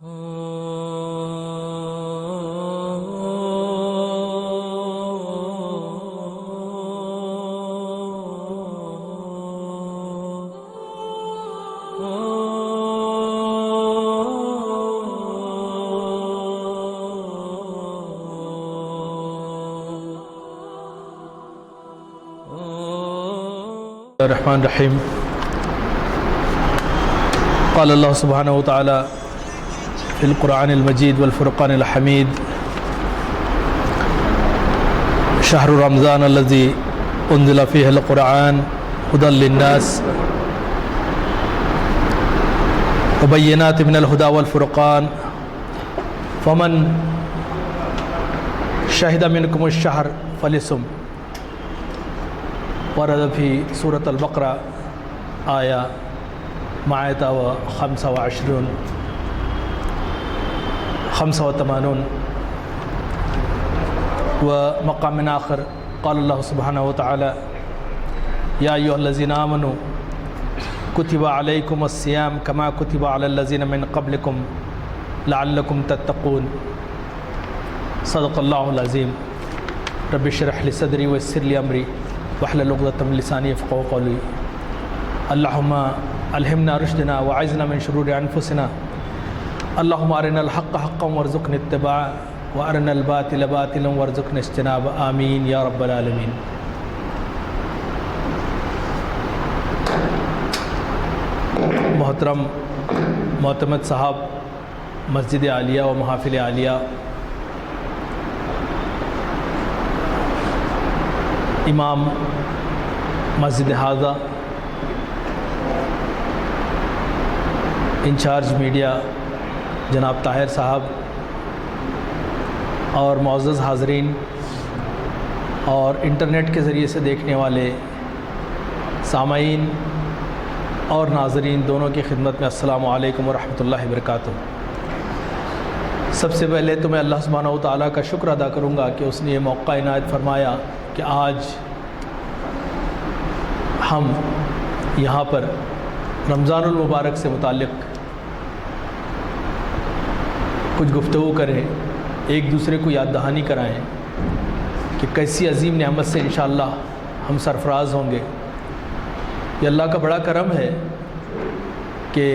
الرحمن الرحیم قال اللہ سبحانہ وتعالی فی القرآن المجید والفرقان الحمید شہر رمضان الذی انزل فیہ القرآن ھدی للناس وبینات من الھدی والفرقان فمن شہد منکم الشہر فلیصم ورد فی سورة البقرہ آیہ معایتہ و 25 85 و مقام آخر قال اللہ سبحانہ وتعالی یا ایھا الذین آمنوا کتب علیکم الصیام کما کتب علی الذین من قبلکم لعلکم تتقون صدق اللہ العظیم رب اشرح لی صدری ویسر لی امری واحلل عقدۃ من لسانی یفقهوا قولی اللہم الہمنا رشدنا وعذنا من شرور انفسنا اللہم ارنا الحق حقا وارزقنا اتباعه وارنا الباطل باطلا وارزقنا اجتنابه آمین یا رب العالمین۔ محترم معتمد صاحب، مسجد عالیہ و محافل عالیہ، امام مسجد حاضہ، انچارج میڈیا جناب طاہر صاحب، اور معزز حاضرین اور انٹرنیٹ کے ذریعے سے دیکھنے والے سامعین اور ناظرین دونوں کی خدمت میں السلام علیکم ورحمۃ اللہ وبرکاتہ۔ سب سے پہلے تو میں اللہ سبحانہ وتعالیٰ کا شکر ادا کروں گا کہ اس نے یہ موقع عنایت فرمایا کہ آج ہم یہاں پر رمضان المبارک سے متعلق کچھ گفتگو کریں، ایک دوسرے کو یاد دہانی کرائیں کہ کیسی عظیم نعمت سے انشاءاللہ ہم سرفراز ہوں گے۔ یہ اللہ کا بڑا کرم ہے کہ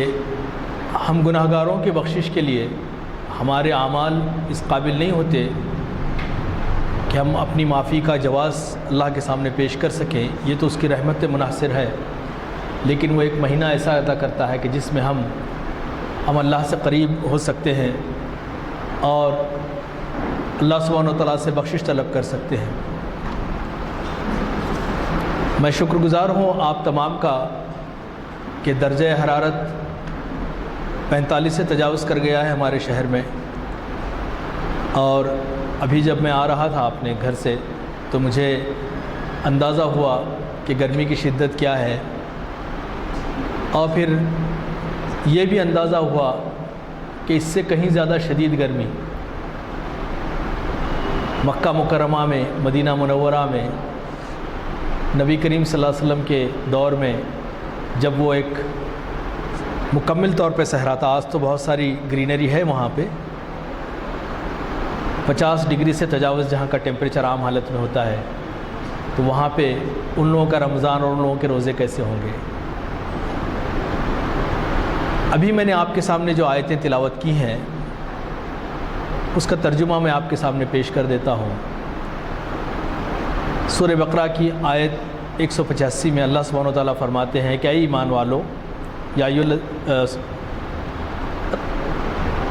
ہم گناہ گاروں کی بخشش کے لیے ہمارے اعمال اس قابل نہیں ہوتے کہ ہم اپنی معافی کا جواز اللہ کے سامنے پیش کر سکیں، یہ تو اس کی رحمت منحصر ہے، لیکن وہ ایک مہینہ ایسا عطا کرتا ہے کہ جس میں ہم اللہ سے قریب ہو سکتے ہیں اور اللہ سبحانہ وتعالیٰ سے بخشش طلب کر سکتے ہیں۔ میں شکر گزار ہوں آپ تمام کا کہ درجہ حرارت 45 سے تجاوز کر گیا ہے ہمارے شہر میں، اور ابھی جب میں آ رہا تھا اپنے گھر سے تو مجھے اندازہ ہوا کہ گرمی کی شدت کیا ہے، اور پھر یہ بھی اندازہ ہوا کہ اس سے کہیں زیادہ شدید گرمی مکہ مکرمہ میں، مدینہ منورہ میں، نبی کریم صلی اللہ علیہ وسلم کے دور میں جب وہ ایک مکمل طور پہ صحرا تھا۔ آج تو بہت ساری گرینری ہے وہاں پہ، 50 ڈگری سے تجاوز جہاں کا ٹیمپریچر عام حالت میں ہوتا ہے، تو وہاں پہ ان لوگوں کا رمضان اور ان لوگوں کے روزے کیسے ہوں گے۔ ابھی میں نے آپ کے سامنے جو آیتیں تلاوت کی ہیں اس کا ترجمہ میں آپ کے سامنے پیش کر دیتا ہوں۔ سورہ بقرہ کی آیت 185 میں اللہ سبحانہ وتعالیٰ فرماتے ہیں کہ اے ایمان والو،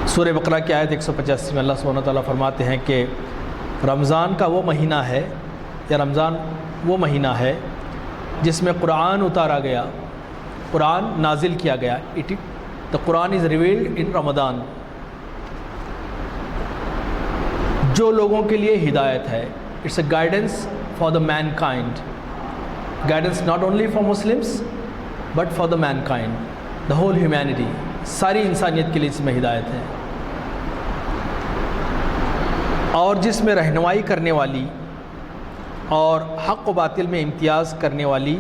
سورہ بقرہ کی آیت 185 میں اللہ سبحانہ وتعالیٰ فرماتے ہیں کہ رمضان کا وہ مہینہ ہے، یا رمضان وہ مہینہ ہے جس میں قرآن اتارا گیا، قرآن نازل کیا گیا۔ The Quran is revealed in Ramadan۔ جو لوگوں کے لیے ہدایت ہے، it's a guidance for the mankind، guidance not only for Muslims but for the mankind، the whole humanity، ساری انسانیت کے لیے اس میں ہدایت ہے، اور جس میں رہنمائی کرنے والی اور حق و باطل میں امتیاز کرنے والی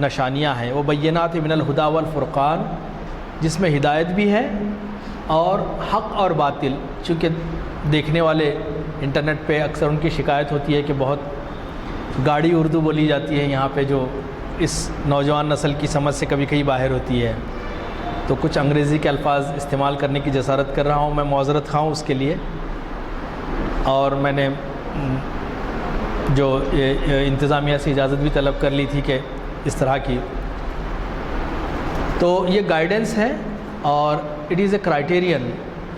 نشانیاں ہیں۔ وہ بینات من الہدی والفرقان، جس میں ہدایت بھی ہے اور حق اور باطل، چونکہ دیکھنے والے انٹرنیٹ پہ اکثر ان کی شکایت ہوتی ہے کہ بہت گاڑی اردو بولی جاتی ہے یہاں پہ، جو اس نوجوان نسل کی سمجھ سے کبھی کبھی باہر ہوتی ہے، تو کچھ انگریزی کے الفاظ استعمال کرنے کی جسارت کر رہا ہوں، میں معذرت خواہ ہوں اس کے لیے۔ اور میں نے جو انتظامیہ سے اجازت بھی طلب کر لی تھی کہ اس طرح کی، تو یہ گائیڈنس ہے اور اٹ از اے کرائٹیرین،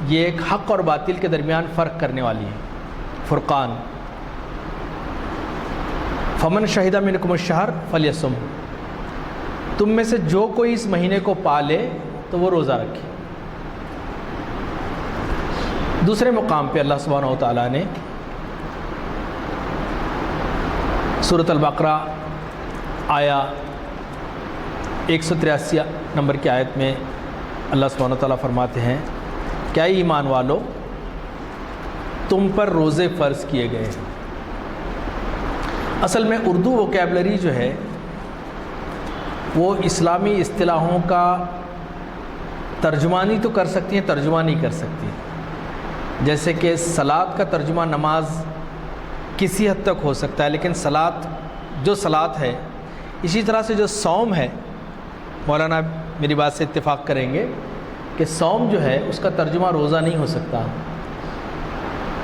یہ ایک حق اور باطل کے درمیان فرق کرنے والی ہے، فرقان۔ فمن شہد منکم الشہر فلیصم، تم میں سے جو کوئی اس مہینے کو پالے تو وہ روزہ رکھے۔ دوسرے مقام پہ اللہ سبحانہ و تعالیٰ نے سورۃ البقرہ آیا 183 نمبر کی آیت میں اللہ سبحانہ و تعالیٰ فرماتے ہیں، کیا ایمان والو تم پر روزے فرض کیے گئے ہیں۔ اصل میں اردو ووکیبلری جو ہے وہ اسلامی اصطلاحوں کا ترجمانی تو کر سکتی ہیں، ترجمہ نہیں کر سکتی۔ جیسے کہ صلاۃ کا ترجمہ نماز کسی حد تک ہو سکتا ہے، لیکن صلاۃ جو صلاۃ ہے، اسی طرح سے جو صوم ہے، مولانا میری بات سے اتفاق کریں گے کہ صوم جو ہے اس کا ترجمہ روزہ نہیں ہو سکتا،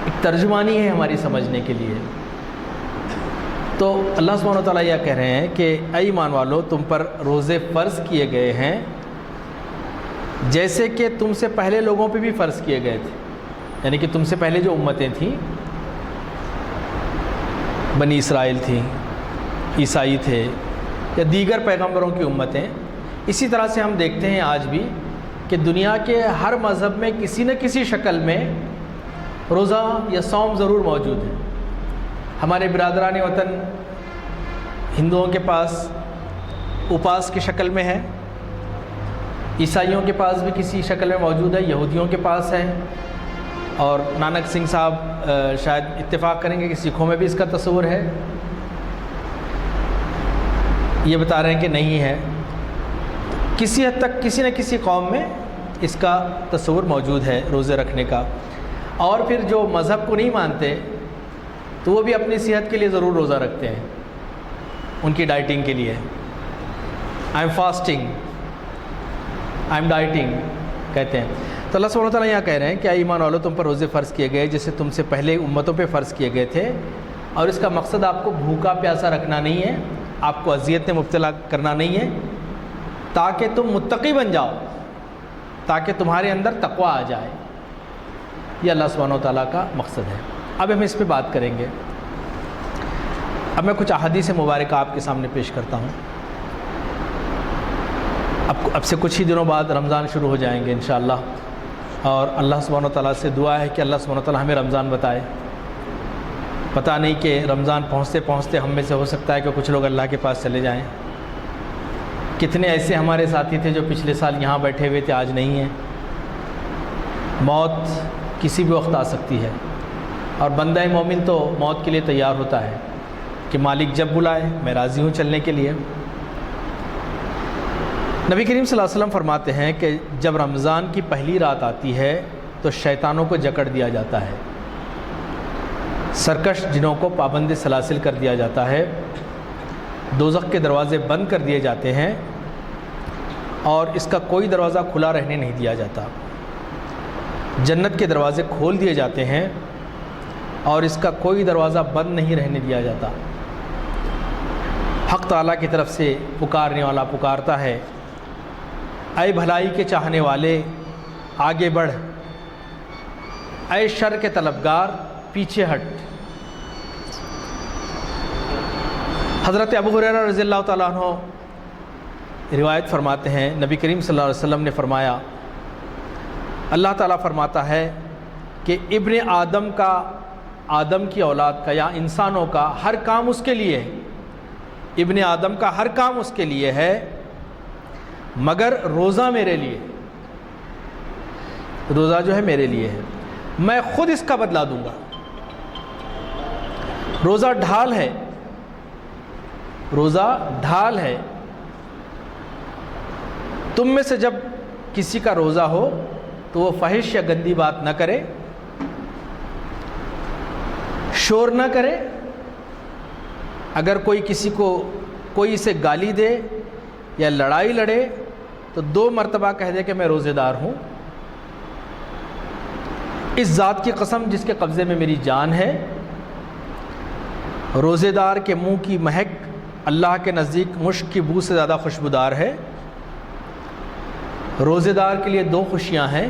ایک ترجمانی ہے ہماری سمجھنے کے لیے۔ تو اللہ سبحانہ و تعالیٰ یہ کہہ رہے ہیں کہ اے ایمان والو تم پر روزے فرض کیے گئے ہیں جیسے کہ تم سے پہلے لوگوں پہ بھی فرض کیے گئے تھے، یعنی کہ تم سے پہلے جو امتیں تھیں، بنی اسرائیل تھیں، عیسائی تھے یا دیگر پیغمبروں کی امتیں، اسی طرح سے ہم دیکھتے ہیں آج بھی کہ دنیا کے ہر مذہب میں کسی نہ کسی شکل میں روزہ یا صوم ضرور موجود ہے۔ ہمارے برادران وطن ہندوؤں کے پاس اپاس کی شکل میں ہے، عیسائیوں کے پاس بھی کسی شکل میں موجود ہے، یہودیوں کے پاس ہے، اور نانک سنگھ صاحب شاید اتفاق کریں گے کہ سکھوں میں بھی اس کا تصور ہے، یہ بتا رہے ہیں کہ نہیں ہے۔ کسی حد تک کسی نہ کسی قوم میں اس کا تصور موجود ہے روزے رکھنے کا۔ اور پھر جو مذہب کو نہیں مانتے تو وہ بھی اپنی صحت کے لیے ضرور روزہ رکھتے ہیں، ان کی ڈائٹنگ کے لیے، I am fasting, I am dieting کہتے ہیں۔ تو اللہ سبحانہ وتعالیٰ یہاں کہہ رہے ہیں کہ اے ایمان والو تم پر روزے فرض کیے گئے جیسے تم سے پہلے امتوں پہ فرض کیے گئے تھے، اور اس کا مقصد آپ کو بھوکا پیاسا رکھنا نہیں ہے، آپ کو اذیت میں مبتلا کرنا نہیں ہے، تاکہ تم متقی بن جاؤ، تاکہ تمہارے اندر تقویٰ آ جائے۔ یہ اللہ سبحانہ وتعالیٰ کا مقصد ہے۔ اب ہم اس پہ بات کریں گے۔ اب میں کچھ احادیث مبارکہ آپ کے سامنے پیش کرتا ہوں۔ اب سے کچھ ہی دنوں بعد رمضان شروع ہو جائیں گے انشاءاللہ، اور اللہ سبحانہ وتعالیٰ سے دعا ہے کہ اللہ سبحانہ وتعالیٰ ہمیں رمضان بتائے۔ پتہ نہیں کہ رمضان پہنچتے پہنچتے ہم میں سے ہو سکتا ہے کہ کچھ لوگ اللہ کے پاس چلے جائیں۔ کتنے ایسے ہمارے ساتھی تھے جو پچھلے سال یہاں بیٹھے ہوئے تھے، آج نہیں ہیں۔ موت کسی بھی وقت آ سکتی ہے، اور بندہ مومن تو موت کے لیے تیار ہوتا ہے کہ مالک جب بلائے میں راضی ہوں چلنے کے لیے۔ نبی کریم صلی اللہ علیہ وسلم فرماتے ہیں کہ جب رمضان کی پہلی رات آتی ہے تو شیطانوں کو جکڑ دیا جاتا ہے، سرکش جنوں کو پابند سلاسل کر دیا جاتا ہے، دوزخ کے دروازے بند کر دیے جاتے ہیں، اور اس کا کوئی دروازہ کھلا رہنے نہیں دیا جاتا، جنت کے دروازے کھول دیے جاتے ہیں اور اس کا کوئی دروازہ بند نہیں رہنے دیا جاتا۔ حق تعالیٰ کی طرف سے پکارنے والا پکارتا ہے، اے بھلائی کے چاہنے والے آگے بڑھ، اے شر کے طلبگار پیچھے ہٹ۔ حضرت ابو ہریرہ رضی اللہ تعالیٰ عنہ روایت فرماتے ہیں، نبی کریم صلی اللہ علیہ وسلم نے فرمایا، اللہ تعالیٰ فرماتا ہے کہ ابن آدم کا، آدم کی اولاد کا یا انسانوں کا ہر کام اس کے لیے ہے، ابن آدم کا ہر کام اس کے لیے ہے مگر روزہ میرے لیے، روزہ جو ہے میرے لیے ہے، میں خود اس کا بدلہ دوں گا۔ روزہ ڈھال ہے، روزہ ڈھال ہے۔ تم میں سے جب کسی کا روزہ ہو تو وہ فحش یا گندی بات نہ کرے، شور نہ کرے، اگر کوئی اسے گالی دے یا لڑائی لڑے تو 2 مرتبہ کہہ دے کہ میں روزے دار ہوں، اس ذات کی قسم جس کے قبضے میں میری جان ہے، روزے دار کے منہ کی مہک اللہ کے نزدیک مشک کی بو سے زیادہ خوشبودار ہے۔ روزے دار کے لیے 2 خوشیاں ہیں،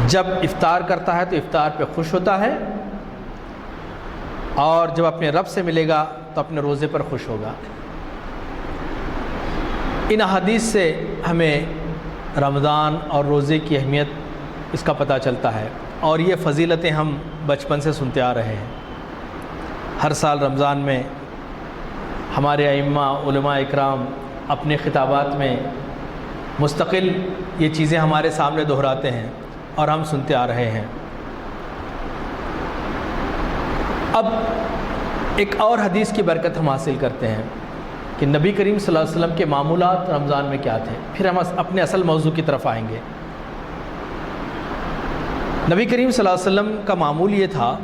جب افطار کرتا ہے تو افطار پہ خوش ہوتا ہے، اور جب اپنے رب سے ملے گا تو اپنے روزے پر خوش ہوگا۔ ان احادیث سے ہمیں رمضان اور روزے کی اہمیت اس کا پتہ چلتا ہے، اور یہ فضیلتیں ہم بچپن سے سنتے آ رہے ہیں۔ ہر سال رمضان میں ہمارے ائمہ علماء اکرام اپنے خطابات میں مستقل یہ چیزیں ہمارے سامنے دہراتے ہیں اور ہم سنتے آ رہے ہیں۔ اب ایک اور حدیث کی برکت ہم حاصل کرتے ہیں کہ نبی کریم صلی اللہ علیہ وسلم کے معمولات رمضان میں کیا تھے، پھر ہم اپنے اصل موضوع کی طرف آئیں گے۔ نبی کریم صلی اللہ علیہ وسلم کا معمول یہ تھا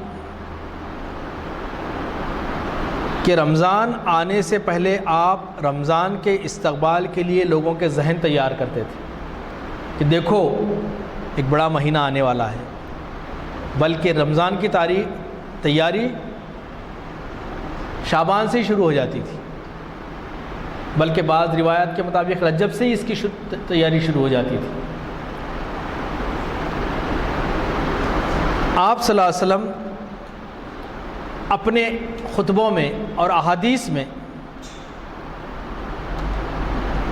کہ رمضان آنے سے پہلے آپ رمضان کے استقبال کے لیے لوگوں کے ذہن تیار کرتے تھے کہ دیکھو ایک بڑا مہینہ آنے والا ہے، بلکہ رمضان کی تیاری شعبان سے ہی شروع ہو جاتی تھی، بلکہ بعض روایات کے مطابق رجب سے ہی اس کی تیاری شروع ہو جاتی تھی۔ آپ صلی اللہ علیہ وسلم اپنے خطبوں میں اور احادیث میں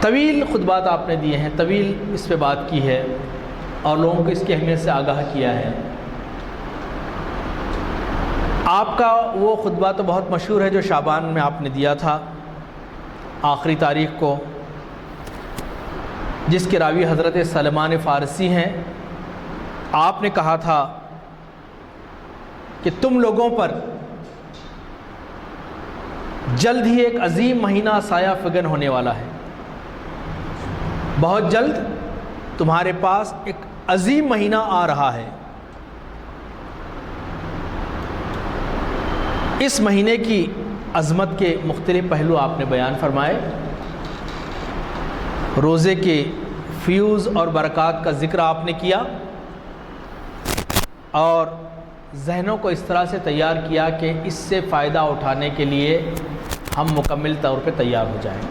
طویل خطبات آپ نے دیے ہیں، طویل اس پہ بات کی ہے اور لوگوں کو اس کی اہمیت سے آگاہ کیا ہے۔ آپ کا وہ خطبہ تو بہت مشہور ہے جو شعبان میں آپ نے دیا تھا آخری تاریخ کو، جس کے راوی حضرت سلمان فارسی ہیں۔ آپ نے کہا تھا کہ تم لوگوں پر جلد ہی ایک عظیم مہینہ سایہ فگن ہونے والا ہے، بہت جلد تمہارے پاس ایک عظیم مہینہ آ رہا ہے۔ اس مہینے کی عظمت کے مختلف پہلو آپ نے بیان فرمائے، روزے کے فیوز اور برکات کا ذکر آپ نے کیا، اور ذہنوں کو اس طرح سے تیار کیا کہ اس سے فائدہ اٹھانے کے لیے ہم مکمل طور پہ تیار ہو جائیں۔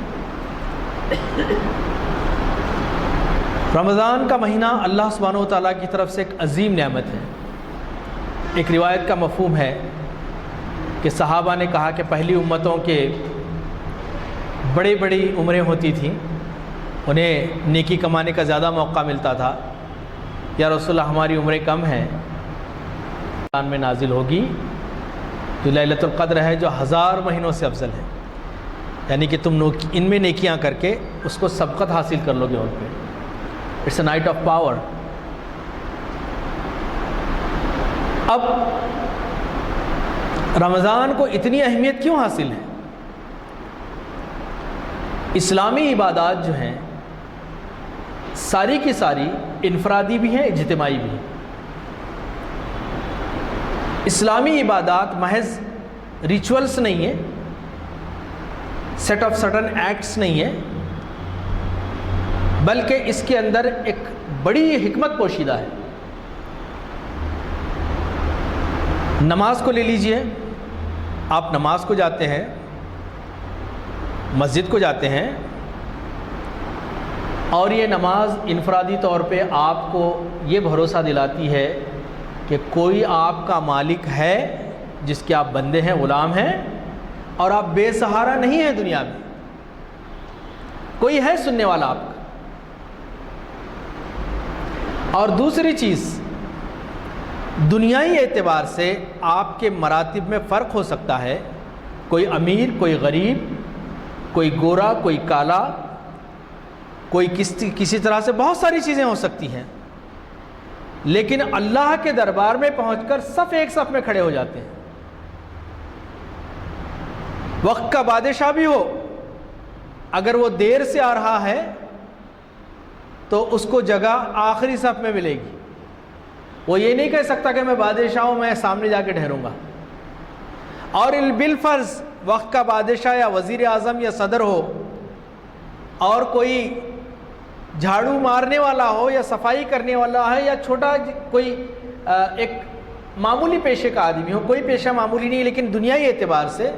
رمضان کا مہینہ اللہ سبحانہ و تعالیٰ کی طرف سے ایک عظیم نعمت ہے۔ ایک روایت کا مفہوم ہے کہ صحابہ نے کہا کہ پہلی امتوں کے بڑی عمریں ہوتی تھیں، انہیں نیکی کمانے کا زیادہ موقع ملتا تھا۔ یا رسول اللہ ہماری عمریں کم ہیں، رمضان میں نازل ہوگی جو لیلۃ القدر ہے، جو 1000 مہینوں سے افضل ہے، یعنی کہ تم ان میں نیکیاں کر کے اس کو سبقت حاصل کر لو گے ان پہ۔ It's a night of power. اب رمضان کو اتنی اہمیت کیوں حاصل ہے؟ اسلامی عبادات جو ہیں ساری کی ساری انفرادی بھی ہیں، اجتماعی بھی ہیں۔ اسلامی عبادات محض ریچولز نہیں ہیں، سیٹ آف سٹن ایکٹس نہیں ہیں، بلکہ اس کے اندر ایک بڑی حکمت پوشیدہ ہے۔ نماز کو لے لیجئے، آپ نماز کو جاتے ہیں، مسجد کو جاتے ہیں، اور یہ نماز انفرادی طور پہ آپ کو یہ بھروسہ دلاتی ہے کہ کوئی آپ کا مالک ہے جس کے آپ بندے ہیں، غلام ہیں، اور آپ بے سہارا نہیں ہیں دنیا میں، کوئی ہے سننے والا آپ کا۔ اور دوسری چیز، دنیائی اعتبار سے آپ کے مراتب میں فرق ہو سکتا ہے، کوئی امیر، کوئی غریب، کوئی گورا، کوئی کالا، کوئی کسی طرح سے بہت ساری چیزیں ہو سکتی ہیں، لیکن اللہ کے دربار میں پہنچ کر صف ایک صف میں کھڑے ہو جاتے ہیں۔ وقت کا بادشاہ بھی ہو، اگر وہ دیر سے آ رہا ہے تو اس کو جگہ آخری صف میں ملے گی. وہ یہ نہیں کہہ سکتا کہ میں بادشاہ ہوں، میں سامنے جا کے ٹھہروں گا. اور بالفرض وقت کا بادشاہ یا وزیر اعظم یا صدر ہو اور کوئی جھاڑو مارنے والا ہو یا صفائی کرنے والا ہے یا چھوٹا کوئی ایک معمولی پیشے کا آدمی ہو، کوئی پیشہ معمولی نہیں لیکن دنیائی اعتبار سے،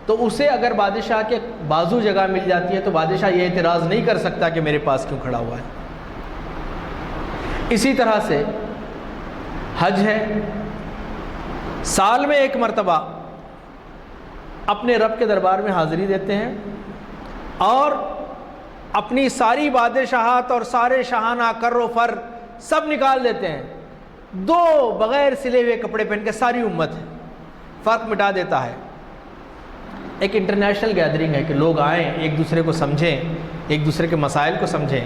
تو اسے اگر بادشاہ کے بازو جگہ مل جاتی ہے تو بادشاہ یہ اعتراض نہیں کر سکتا کہ میرے پاس کیوں کھڑا ہوا ہے. اسی طرح سے حج ہے، سال میں ایک مرتبہ اپنے رب کے دربار میں حاضری دیتے ہیں اور اپنی ساری بادشاہت اور سارے شاہانہ کر و فر سب نکال دیتے ہیں. 2 بغیر سلے ہوئے کپڑے پہن کے ساری امت ہے، فرق مٹا دیتا ہے. ایک انٹرنیشنل گیدرنگ ہے کہ لوگ آئیں، ایک دوسرے کو سمجھیں، ایک دوسرے کے مسائل کو سمجھیں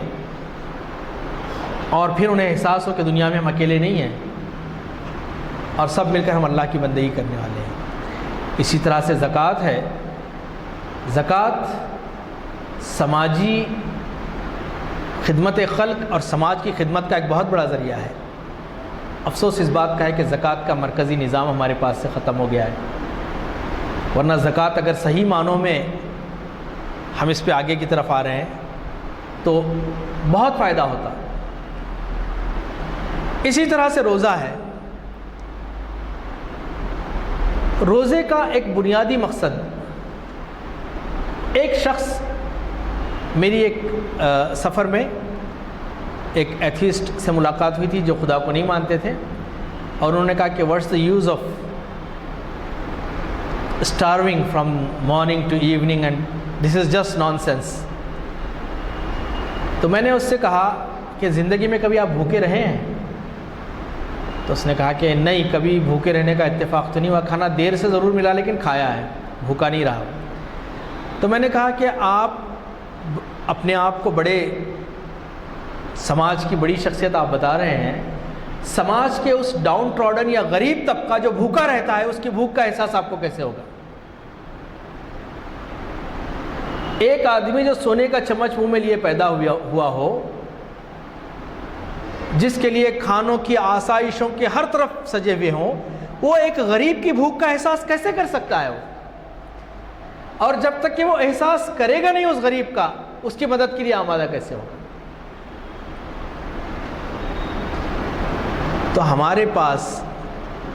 اور پھر انہیں احساس ہو کہ دنیا میں ہم اکیلے نہیں ہیں اور سب مل کر ہم اللہ کی بندگی کرنے والے ہیں. اسی طرح سے زکوٰۃ ہے. زکوٰۃ سماجی خدمت خلق اور سماج کی خدمت کا ایک بہت بڑا ذریعہ ہے. افسوس اس بات کا ہے کہ زکوٰۃ کا مرکزی نظام ہمارے پاس سے ختم ہو گیا ہے، ورنہ زکوٰۃ اگر صحیح معنوں میں ہم اس پہ آگے کی طرف آ رہے ہیں تو بہت فائدہ ہوتا. اسی طرح سے روزہ ہے. روزے کا ایک بنیادی مقصد، ایک شخص میری ایک سفر میں ایک ایتھیسٹ سے ملاقات ہوئی تھی جو خدا کو نہیں مانتے تھے، اور انہوں نے کہا کہ what's the use of starving from morning to evening and this is just nonsense. تو میں نے اس سے کہا کہ زندگی میں کبھی آپ بھوکے رہے ہیں؟ تو اس نے کہا کہ نہیں، کبھی بھوکے رہنے کا اتفاق تو نہیں ہوا، کھانا دیر سے ضرور ملا لیکن کھایا ہے، بھوکا نہیں رہا. تو میں نے کہا کہ آپ اپنے آپ کو بڑے سماج کی بڑی شخصیت آپ بتا رہے ہیں، سماج کے اس ڈاؤن ٹراڈن یا غریب طبقہ جو بھوکا رہتا ہے اس کی بھوک کا احساس آپ کو کیسے ہوگا؟ ایک آدمی جو سونے کا چمچ منہ میں لیے پیدا ہوا ہو، جس کے لیے کھانوں کی آسائشوں کے ہر طرف سجے ہوئے ہوں، وہ ایک غریب کی بھوک کا احساس کیسے کر سکتا ہے وہ؟ اور جب تک کہ وہ احساس کرے گا نہیں اس غریب کا، اس کی مدد کے لیے آمادہ کیسے ہوگا؟ تو ہمارے پاس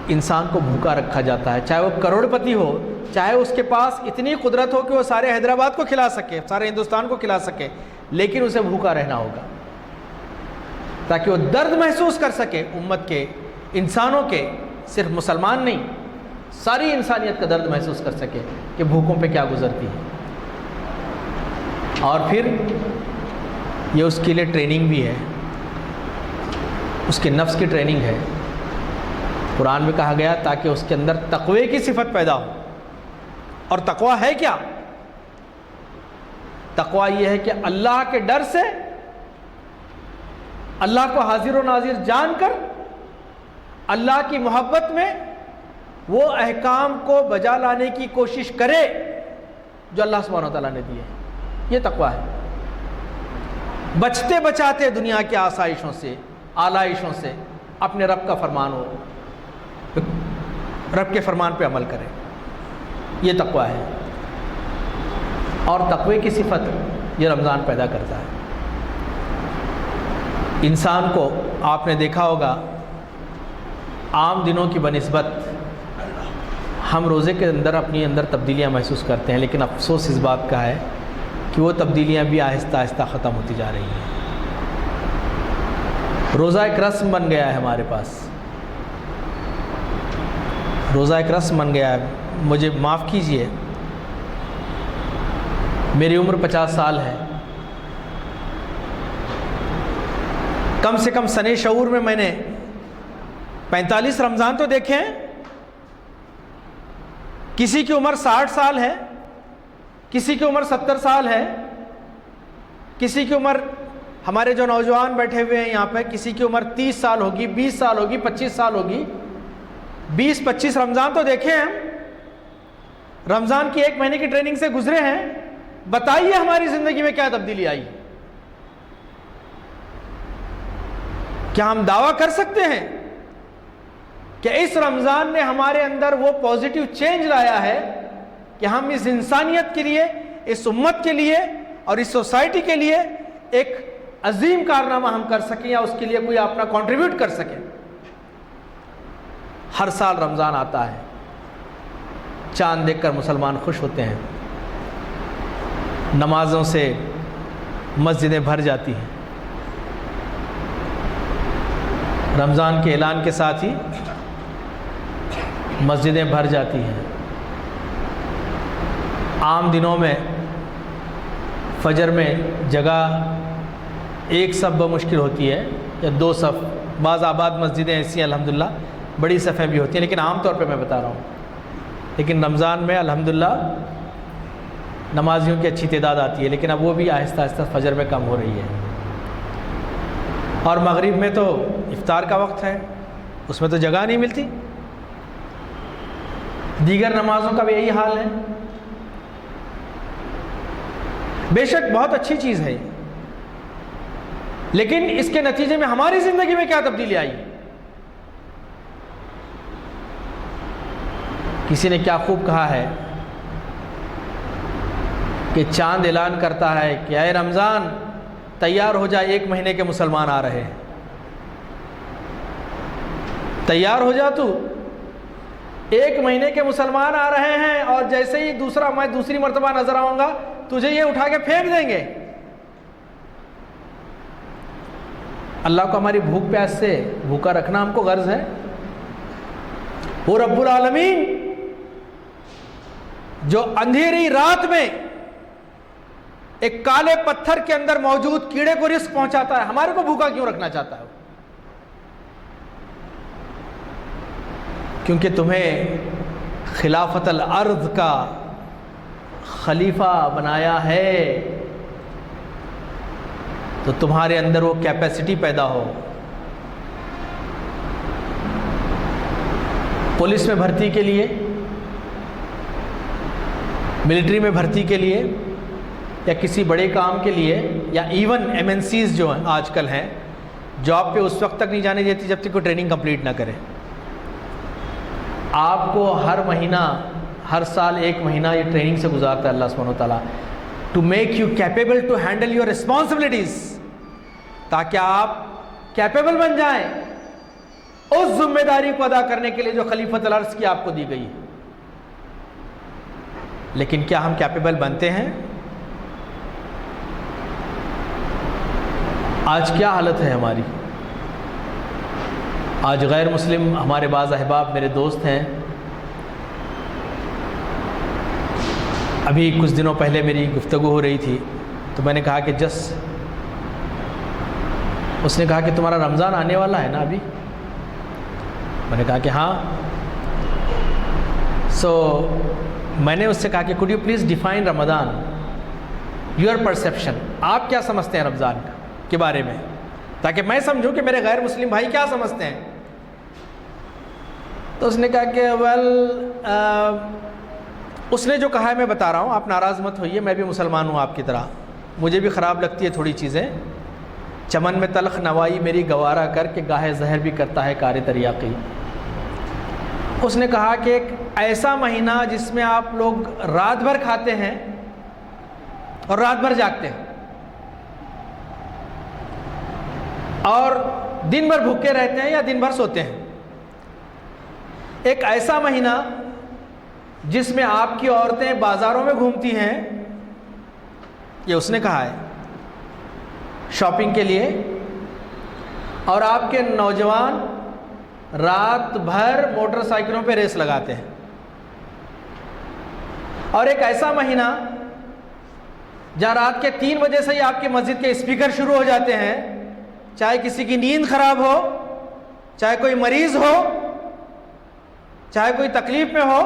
انسان کو بھوکا رکھا جاتا ہے، چاہے وہ کروڑ پتی ہو، چاہے اس کے پاس اتنی قدرت ہو کہ وہ سارے حیدرآباد کو کھلا سکے، سارے ہندوستان کو کھلا سکے، لیکن اسے بھوکا رہنا ہوگا تاکہ وہ درد محسوس کر سکے امت کے، انسانوں کے، صرف مسلمان نہیں، ساری انسانیت کا درد محسوس کر سکے کہ بھوکوں پہ کیا گزرتی ہے. اور پھر یہ اس کے لیے ٹریننگ بھی ہے، اس کے نفس کی ٹریننگ ہے. قرآن میں کہا گیا تاکہ اس کے اندر تقوی کی صفت پیدا ہو. اور تقوی ہے کیا؟ تقوی یہ ہے کہ اللہ کے ڈر سے، اللہ کو حاضر و ناظر جان کر، اللہ کی محبت میں وہ احکام کو بجا لانے کی کوشش کرے جو اللہ سبحانہ و تعالیٰ نے دیے. یہ تقوی ہے. بچتے بچاتے دنیا کی آسائشوں سے، آلائشوں سے اپنے رب کا فرمان ہو، رب کے فرمان پہ عمل کرے. یہ تقوی ہے. اور تقوی کی صفت یہ رمضان پیدا کرتا ہے. انسان کو آپ نے دیکھا ہوگا عام دنوں کی بنسبت ہم روزے کے اندر اپنی اندر تبدیلیاں محسوس کرتے ہیں، لیکن افسوس اس بات کا ہے کہ وہ تبدیلیاں بھی آہستہ آہستہ ختم ہوتی جا رہی ہیں. روزہ ایک رسم بن گیا ہے ہمارے پاس، روزہ ایک رسم بن گیا ہے. مجھے معاف کیجئے، میری عمر 50 سال ہے، کم سے کم سن شعور میں نے 45 رمضان تو دیکھے ہیں. کسی کی عمر 60 سال ہے، کسی کی عمر 70 سال ہے، کسی کی عمر، ہمارے جو نوجوان بیٹھے ہوئے ہیں یہاں پہ، کسی کی عمر 30 سال ہوگی، 20 سال ہوگی، 25 سال ہوگی. 20-25 رمضان تو دیکھے ہیں ہم، رمضان کی 1 مہینے کی ٹریننگ سے گزرے ہیں. بتائیے ہماری زندگی میں کیا تبدیلی آئی؟ کیا ہم دعویٰ کر سکتے ہیں کہ اس رمضان نے ہمارے اندر وہ پازیٹیو چینج لایا ہے کہ ہم اس انسانیت کے لیے، اس امت کے لیے اور اس سوسائٹی کے لیے ایک عظیم کارنامہ ہم کر سکیں یا اس کے لیے کوئی اپنا کنٹریبیوٹ کر سکیں؟ ہر سال رمضان آتا ہے، چاند دیکھ کر مسلمان خوش ہوتے ہیں، نمازوں سے مسجدیں بھر جاتی ہیں، رمضان کے اعلان کے ساتھ ہی مسجدیں بھر جاتی ہیں۔ عام دنوں میں فجر میں جگہ ایک صف بمشکل ہوتی ہے یا دو صف، بعض آباد مسجدیں ایسی ہیں الحمدللہ بڑی صفیں بھی ہوتی ہیں، لیکن عام طور پہ میں بتا رہا ہوں۔ لیکن رمضان میں الحمدللہ نمازیوں کی اچھی تعداد آتی ہے، لیکن اب وہ بھی آہستہ آہستہ فجر میں کم ہو رہی ہے۔ اور مغرب میں تو افطار کا وقت ہے، اس میں تو جگہ نہیں ملتی۔ دیگر نمازوں کا بھی یہی حال ہے۔ بے شک بہت اچھی چیز ہے، لیکن اس کے نتیجے میں ہماری زندگی میں کیا تبدیلی آئی؟ کسی نے کیا خوب کہا ہے کہ چاند اعلان کرتا ہے کہ اے رمضان تیار ہو جا، 1 مہینے کے مسلمان آ رہے ہیں، تیار ہو جا، تو 1 مہینے کے مسلمان آ رہے ہیں، اور جیسے ہی میں دوسری مرتبہ نظر آؤں گا تجھے یہ اٹھا کے پھینک دیں گے۔ اللہ کو ہماری بھوک پیاس سے بھوکا رکھنا ہم کو غرض ہے۔ وہ رب العالمین جو اندھیری رات میں ایک کالے پتھر کے اندر موجود کیڑے کو رزق پہنچاتا ہے، ہمارے کو بھوکا کیوں رکھنا چاہتا ہے؟ کیونکہ تمہیں خلافت الارض کا خلیفہ بنایا ہے، تو تمہارے اندر وہ کیپیسٹی پیدا ہو۔ پولیس میں بھرتی کے لیے، ملٹری میں بھرتی کے لیے، یا کسی بڑے کام کے لیے، یا ایون MNCs جو ہیں آج کل ہیں، جاب پہ اس وقت تک نہیں جانے دیتی جب تک کوئی ٹریننگ کمپلیٹ نہ کرے۔ آپ کو ہر مہینہ، ہر سال 1 مہینہ یہ ٹریننگ سے گزارتا ہے اللہ سبحانہ وتعالیٰ، to make you capable to handle your responsibilities, تاکہ آپ کیپیبل بن جائیں اس ذمہ داری کو ادا کرنے کے لیے جو خلیفۃ الارض کی آپ کو دی گئی۔ لیکن کیا ہم کیپیبل بنتے ہیں؟ آج کیا حالت ہے ہماری؟ آج غیر مسلم ہمارے بعض احباب میرے دوست ہیں، ابھی کچھ دنوں پہلے میری گفتگو ہو رہی تھی تو میں نے کہا کہ اس نے کہا کہ تمہارا رمضان آنے والا ہے نا ابھی؟ میں نے کہا کہ ہاں۔ میں نے اس سے کہا کہ could you please define Ramzan, your perception، آپ کیا سمجھتے ہیں رمضان کے بارے میں، تاکہ میں سمجھوں کہ میرے غیر مسلم بھائی کیا سمجھتے ہیں۔ تو اس نے کہا کہ اس نے جو کہا ہے میں بتا رہا ہوں، آپ ناراض مت ہوئیے، میں بھی مسلمان ہوں آپ کی طرح، مجھے بھی خراب لگتی ہے تھوڑی چیزیں۔ چمن میں تلخ نوائی میری گوارا کر کے گاہے زہر بھی کرتا ہے کار تریاقی۔ اس نے کہا کہ ایک ایسا مہینہ جس میں آپ لوگ رات بھر کھاتے ہیں اور رات بھر جاگتے ہیں اور دن بھر بھوکے رہتے ہیں یا دن بھر سوتے ہیں، ایک ایسا مہینہ جس میں آپ کی عورتیں بازاروں میں گھومتی ہیں، یہ اس نے کہا ہے، شاپنگ کے لیے، اور آپ کے نوجوان رات بھر موٹر سائیکلوں پہ ریس لگاتے ہیں، اور ایک ایسا مہینہ جہاں رات کے 3 بجے سے ہی آپ کی مسجد کے اسپیکر شروع ہو جاتے ہیں، چاہے کسی کی نیند خراب ہو، چاہے کوئی مریض ہو، چاہے کوئی تکلیف میں ہو،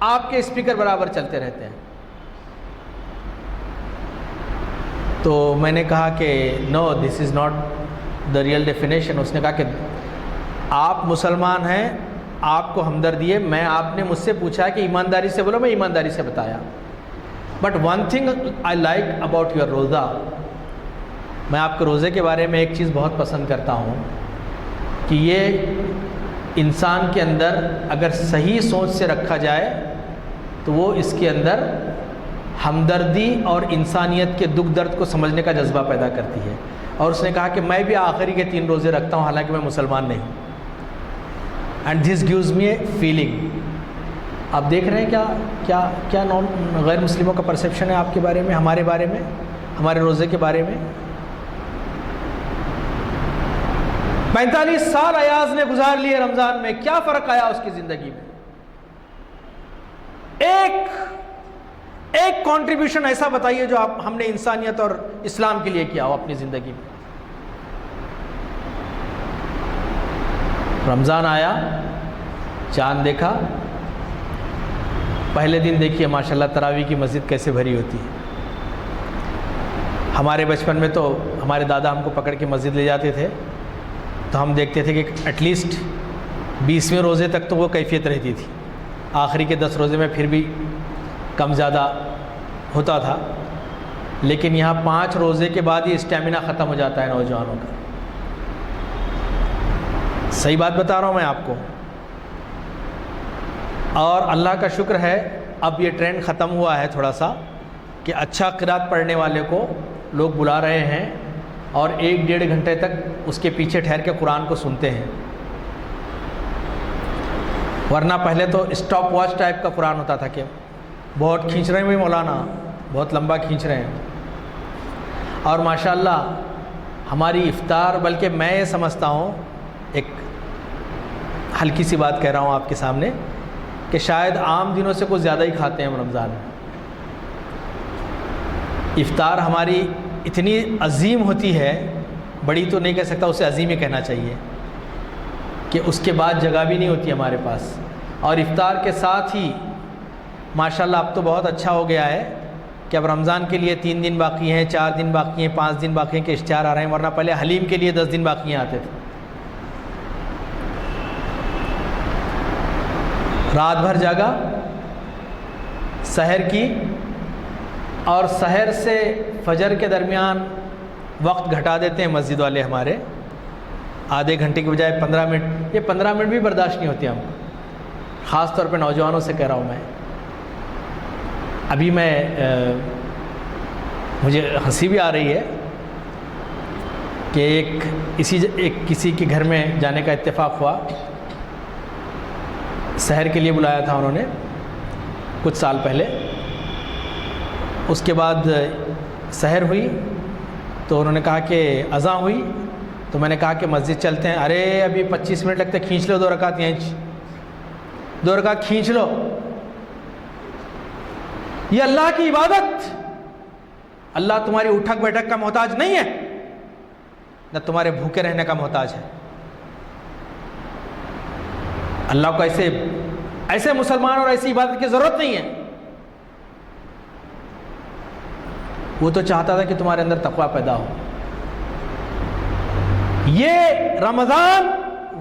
آپ کے اسپیکر برابر چلتے رہتے ہیں۔ تو میں نے کہا کہ no, this is not the real definition. اس نے کہا کہ آپ مسلمان ہیں، آپ کو ہمدردی ہے، آپ نے مجھ سے پوچھا کہ ایمانداری سے بولو، میں ایمانداری سے بتایا، but one thing I like about your روزہ، میں آپ کے روزے کے بارے میں ایک چیز بہت پسند کرتا ہوں کہ یہ انسان کے اندر اگر صحیح سوچ سے رکھا جائے تو وہ اس کے اندر ہمدردی اور انسانیت کے دکھ درد کو سمجھنے کا جذبہ پیدا کرتی ہے. اور اس نے کہا کہ میں بھی آخری کے 3 روزے رکھتا ہوں حالانکہ میں مسلمان نہیں ہوں. And this gives me a feeling. آپ دیکھ رہے ہیں کیا غیر مسلموں کا پرسیپشن ہے آپ کے بارے میں, ہمارے بارے میں, ہمارے روزے کے بارے میں. 45 سال ایاز نے گزار لیے رمضان میں, کیا فرق آیا اس کی زندگی میں؟ ایک کنٹریبیوشن ایسا بتائیے جو ہم نے انسانیت اور اسلام کے لیے کیا ہو اپنی زندگی میں. رمضان آیا, چاند دیکھا, پہلے دن دیکھیے ماشاءاللہ تراویح کی مسجد کیسے بھری ہوتی ہے. ہمارے بچپن میں تو ہمارے دادا ہم کو پکڑ کے مسجد لے جاتے تھے تو ہم دیکھتے تھے کہ ایٹ لیسٹ 20ویں روزے تک تو وہ کیفیت رہتی تھی. آخری کے 10 روزے میں پھر بھی کم زیادہ ہوتا تھا, لیکن یہاں 5 روزے کے بعد ہی اسٹیمنا ختم ہو جاتا ہے نوجوانوں کا. صحیح بات بتا رہا ہوں میں آپ کو. اور اللہ کا شکر ہے اب یہ ٹرینڈ ختم ہوا ہے تھوڑا سا کہ اچھا قرات پڑھنے والے کو لوگ بلا رہے ہیں اور 1-1.5 گھنٹے تک اس کے پیچھے ٹھہر کے قرآن کو سنتے ہیں. ورنہ پہلے تو اسٹاپ واچ ٹائپ کا قرآن ہوتا تھا کہ بہت کھینچ رہے ہیں بھائی مولانا, بہت لمبا کھینچ رہے ہیں. اور ماشاءاللہ ہماری افطار, بلکہ میں یہ سمجھتا ہوں, ایک ہلکی سی بات کہہ رہا ہوں آپ کے سامنے, کہ شاید عام دنوں سے کچھ زیادہ ہی کھاتے ہیں ہم رمضان میں. افطار ہماری اتنی عظیم ہوتی ہے, بڑی تو نہیں کہہ سکتا, اسے عظیم ہی کہنا چاہیے, کہ اس کے بعد جگہ بھی نہیں ہوتی ہمارے پاس. اور افطار کے ساتھ ہی ماشاءاللہ اب تو بہت اچھا ہو گیا ہے کہ اب رمضان کے لیے 3 دن باقی ہیں, 4 دن باقی ہیں, 5 دن باقی ہیں کہ اشتہار آ رہے ہیں. ورنہ پہلے حلیم کے لیے 10 دن باقی آتے تھے. رات بھر جاگا, سحر کی, اور سحر سے فجر کے درمیان وقت گھٹا دیتے ہیں مسجد والے ہمارے, آدھے گھنٹے کی بجائے 15 منٹ. یہ 15 منٹ بھی برداشت نہیں ہوتی ہم کو, خاص طور پہ نوجوانوں سے کہہ رہا ہوں میں. ابھی مجھے ہنسی بھی آ رہی ہے کہ کسی کے گھر میں جانے کا اتفاق ہوا. سحر کے لیے بلایا تھا انہوں نے کچھ سال پہلے. اس کے بعد سحر ہوئی تو انہوں نے کہا کہ اذان ہوئی, تو میں نے کہا کہ مسجد چلتے ہیں. ارے ابھی 25 منٹ لگتے, کھینچ لو 2 رکعت, یہیں 2 رکعت کھینچ لو. یہ اللہ کی عبادت, اللہ تمہاری اٹھک بیٹھک کا محتاج نہیں ہے, نہ تمہارے بھوکے رہنے کا محتاج ہے. اللہ کو ایسے مسلمان اور ایسی عبادت کی ضرورت نہیں ہے. وہ تو چاہتا تھا کہ تمہارے اندر تقویٰ پیدا ہو. یہ رمضان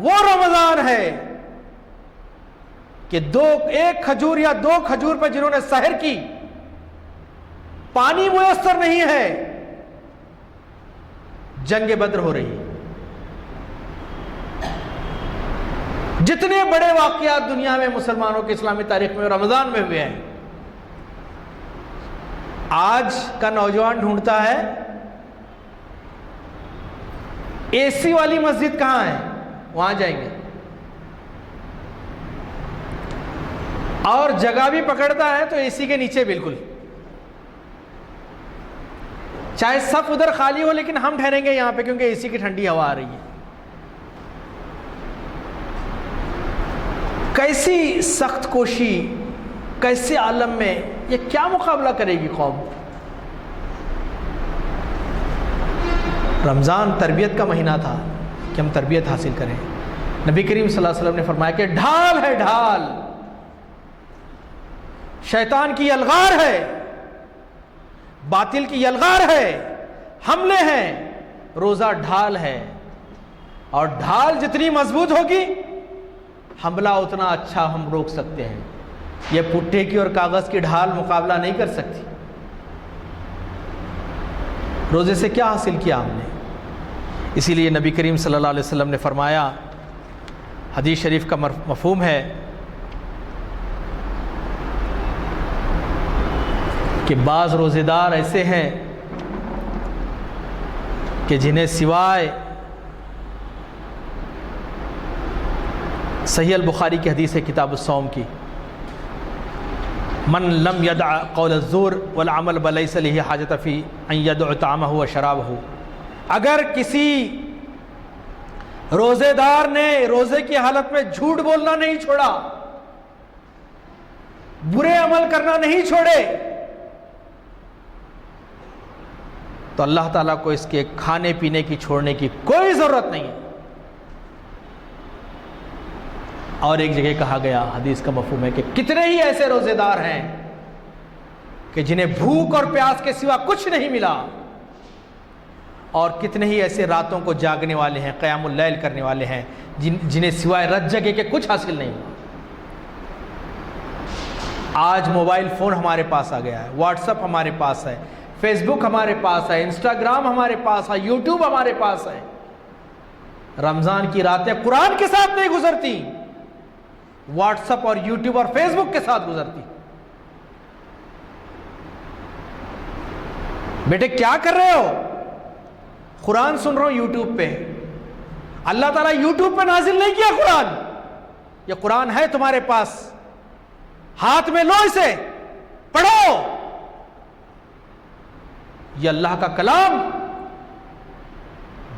وہ رمضان ہے کہ 1 کھجور یا 2 کھجور پہ جنہوں نے سحر کی, پانی میسر نہیں ہے, جنگ بدر ہو رہی. جتنے بڑے واقعات دنیا میں مسلمانوں کی اسلامی تاریخ میں رمضان میں ہوئے ہیں, آج کا نوجوان ڈھونڈتا ہے اے سی والی مسجد کہاں ہے, وہاں جائیں گے. اور جگہ بھی پکڑتا ہے تو اے سی کے نیچے بالکل, چاہے صف ادھر خالی ہو لیکن ہم ٹھہریں گے یہاں پہ کیونکہ اے سی کی ٹھنڈی ہوا آ رہی ہے. کیسی سخت کوشی, کیسے عالم میں یہ کیا مقابلہ کرے گی قوم. رمضان تربیت کا مہینہ تھا کہ ہم تربیت حاصل کریں. نبی کریم صلی اللہ علیہ وسلم نے فرمایا کہ ڈھال ہے, ڈھال شیطان کی یلغار ہے, باطل کی یلغار ہے, حملے ہیں. روزہ ڈھال ہے, اور ڈھال جتنی مضبوط ہوگی حملہ اتنا اچھا ہم روک سکتے ہیں. یہ پٹھے کی اور کاغذ کی ڈھال مقابلہ نہیں کر سکتی. روزے سے کیا حاصل کیا ہم نے؟ اسی لیے نبی کریم صلی اللہ علیہ وسلم نے فرمایا، حدیث شریف کا مفہوم ہے کہ بعض روزے دار ایسے ہیں کہ جنہیں سوائے صحیح البخاری کی حدیث ہے کتاب الصوم کی، من لم یدع قول الزور والعمل بلیس لہ حاجۃ فی ان یدع طعامہ و شرابہ، اگر کسی روزے دار نے روزے کی حالت میں جھوٹ بولنا نہیں چھوڑا، برے عمل کرنا نہیں چھوڑے، تو اللہ تعالیٰ کو اس کے کھانے پینے کی چھوڑنے کی کوئی ضرورت نہیں ہے۔ اور ایک جگہ کہا گیا، حدیث کا مفہوم ہے کہ کتنے ہی ایسے روزے دار ہیں کہ جنہیں بھوک اور پیاس کے سوا کچھ نہیں ملا، اور کتنے ہی ایسے راتوں کو جاگنے والے ہیں، قیام اللیل کرنے والے ہیں، جنہیں سوائے رت جگہ کے کچھ حاصل نہیں ہوا۔ آج موبائل فون ہمارے پاس آ گیا ہے، واٹس ایپ ہمارے پاس ہے، فیس بک ہمارے پاس ہے، انسٹاگرام ہمارے پاس ہے، یوٹیوب ہمارے پاس ہے۔ رمضان کی راتیں قرآن کے ساتھ نہیں گزرتی، واٹس ایپ اور یوٹیوب اور فیس بک کے ساتھ گزرتی۔ بیٹے کیا کر رہے ہو؟ قرآن سن رہا ہوں یوٹیوب پہ۔ اللہ تعالیٰ یوٹیوب پہ نازل نہیں کیا قرآن، یہ قرآن ہے تمہارے پاس، ہاتھ میں لو اسے، پڑھو۔ یہ اللہ کا کلام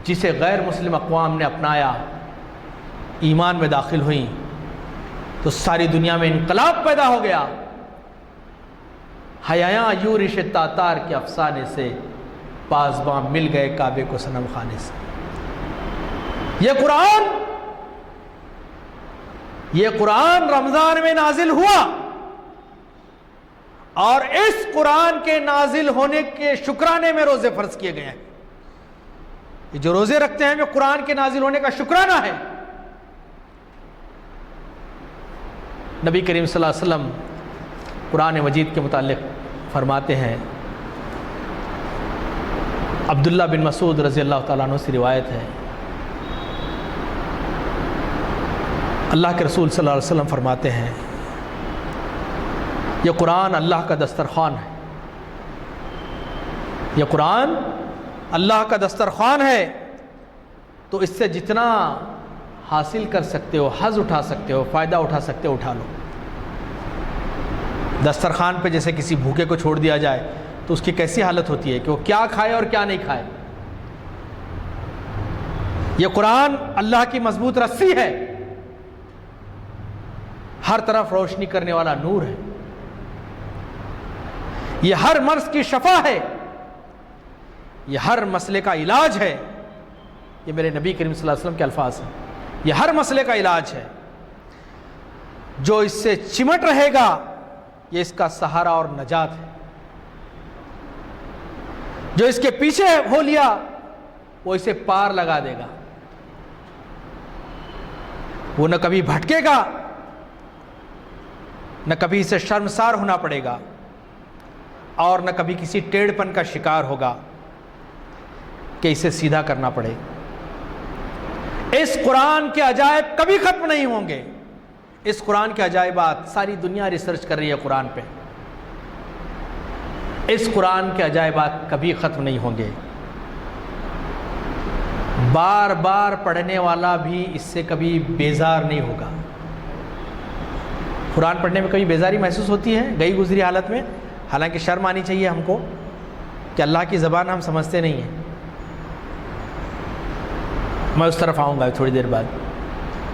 جسے غیر مسلم اقوام نے اپنایا، ایمان میں داخل ہوئیں، تو ساری دنیا میں انقلاب پیدا ہو گیا۔ حیاں یورش تاتار کے افسانے سے، پاسباں مل گئے کعبے کو صنم خانے سے۔ یہ قرآن رمضان میں نازل ہوا، اور اس قرآن کے نازل ہونے کے شکرانے میں روزے فرض کیے گئے ہیں۔ یہ جو روزے رکھتے ہیں وہ قرآن کے نازل ہونے کا شکرانہ ہے۔ نبی کریم صلی اللہ علیہ وسلم قرآن مجید کے متعلق فرماتے ہیں، عبداللہ بن مسعود رضی اللہ تعالیٰ عنہ سے روایت ہے، اللہ کے رسول صلی اللہ علیہ وسلم فرماتے ہیں، یہ قرآن اللہ کا دسترخوان ہے، یہ قرآن اللہ کا دسترخوان ہے، تو اس سے جتنا حاصل کر سکتے ہو، حظ اٹھا سکتے ہو، فائدہ اٹھا سکتے ہو، اٹھا لو۔ دسترخوان پہ جیسے کسی بھوکے کو چھوڑ دیا جائے تو اس کی کیسی حالت ہوتی ہے کہ وہ کیا کھائے اور کیا نہیں کھائے۔ یہ قرآن اللہ کی مضبوط رسی ہے، ہر طرف روشنی کرنے والا نور ہے، یہ ہر مرض کی شفا ہے، یہ ہر مسئلے کا علاج ہے۔ یہ میرے نبی کریم صلی اللہ علیہ وسلم کے الفاظ ہیں، یہ ہر مسئلے کا علاج ہے۔ جو اس سے چمٹ رہے گا یہ اس کا سہارا اور نجات ہے، جو اس کے پیچھے ہو لیا وہ اسے پار لگا دے گا، وہ نہ کبھی بھٹکے گا، نہ کبھی اسے شرمسار ہونا پڑے گا، اور نہ کبھی کسی ٹیڑھ پن کا شکار ہوگا کہ اسے سیدھا کرنا پڑے۔ اس قرآن کے عجائب کبھی ختم نہیں ہوں گے۔ اس قرآن کے عجائبات ساری دنیا ریسرچ کر رہی ہے قرآن پہ، اس قرآن کے عجائبات کبھی ختم نہیں ہوں گے۔ بار بار پڑھنے والا بھی اس سے کبھی بیزار نہیں ہوگا۔ قرآن پڑھنے میں کبھی بیزاری محسوس ہوتی ہے گئی گزری حالت میں؟ حالانکہ شرم آنی چاہیے ہم کو کہ اللہ کی زبان ہم سمجھتے نہیں ہیں۔ میں اس طرف آؤں گا تھوڑی دیر بعد،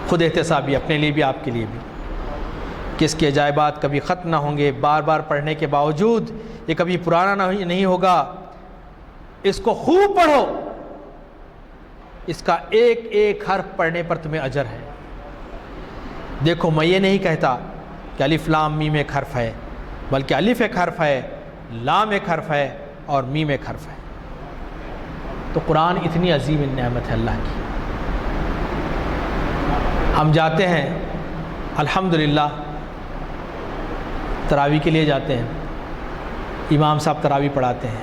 خود احتسابی اپنے لیے بھی آپ کے لیے بھی، کہ اس کے عجائبات کبھی ختم نہ ہوں گے۔ بار بار پڑھنے کے باوجود یہ کبھی پرانا نہیں ہوگا۔ اس کو خوب پڑھو، اس کا ایک ایک حرف پڑھنے پر تمہیں اجر ہے۔ دیکھو میں یہ نہیں کہتا کہ الف لام میم ایک حرف ہے، بلکہ الف ایک حرف ہے، لام ایک حرف ہے، اور میم ایک حرف ہے۔ تو قرآن اتنی عظیم نعمت ہے اللہ کی۔ ہم جاتے ہیں الحمدللہ، تراویح کے لیے جاتے ہیں، امام صاحب تراویح پڑھاتے ہیں،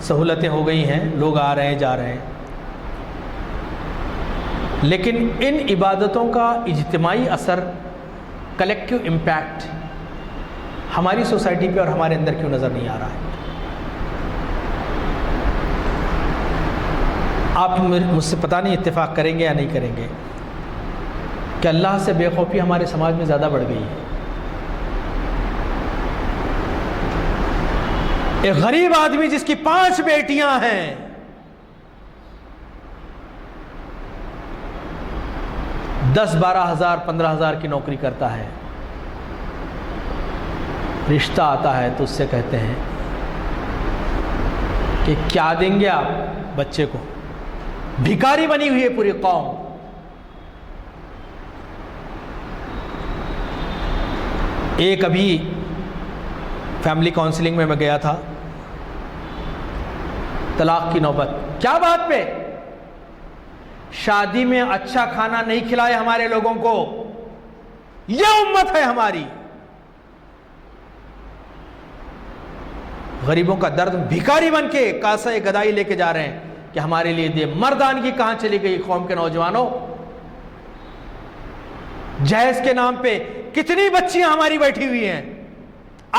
سہولتیں ہو گئی ہیں، لوگ آ رہے ہیں جا رہے ہیں، لیکن ان عبادتوں کا اجتماعی اثر، کلیکٹیو امپیکٹ ہماری سوسائٹی پہ اور ہمارے اندر کیوں نظر نہیں آ رہا ہے؟ آپ مجھ سے پتہ نہیں اتفاق کریں گے یا نہیں کریں گے کہ اللہ سے بے خوفی ہمارے سماج میں زیادہ بڑھ گئی ہے۔ ایک غریب آدمی جس کی 5 بیٹیاں ہیں، 10-12 ہزار 15 ہزار کی نوکری کرتا ہے، رشتہ آتا ہے تو اس سے کہتے ہیں کہ کیا دیں گے آپ بچے کو؟ بھکاری بنی ہوئی ہے پوری قوم۔ ایک ابھی فیملی کاؤنسلنگ میں گیا تھا، طلاق کی نوبت، کیا بات پہ؟ شادی میں اچھا کھانا نہیں کھلائے ہمارے لوگوں کو، یہ امت ہے ہماری۔ غریبوں کا درد بھکاری بن کے کاسہ گدائی لے کے جا رہے ہیں کہ ہمارے لیے دے۔ مردانگی کہاں چلی گئی قوم کے نوجوانوں؟ جہیز کے نام پہ کتنی بچیاں ہماری بیٹھی ہوئی ہیں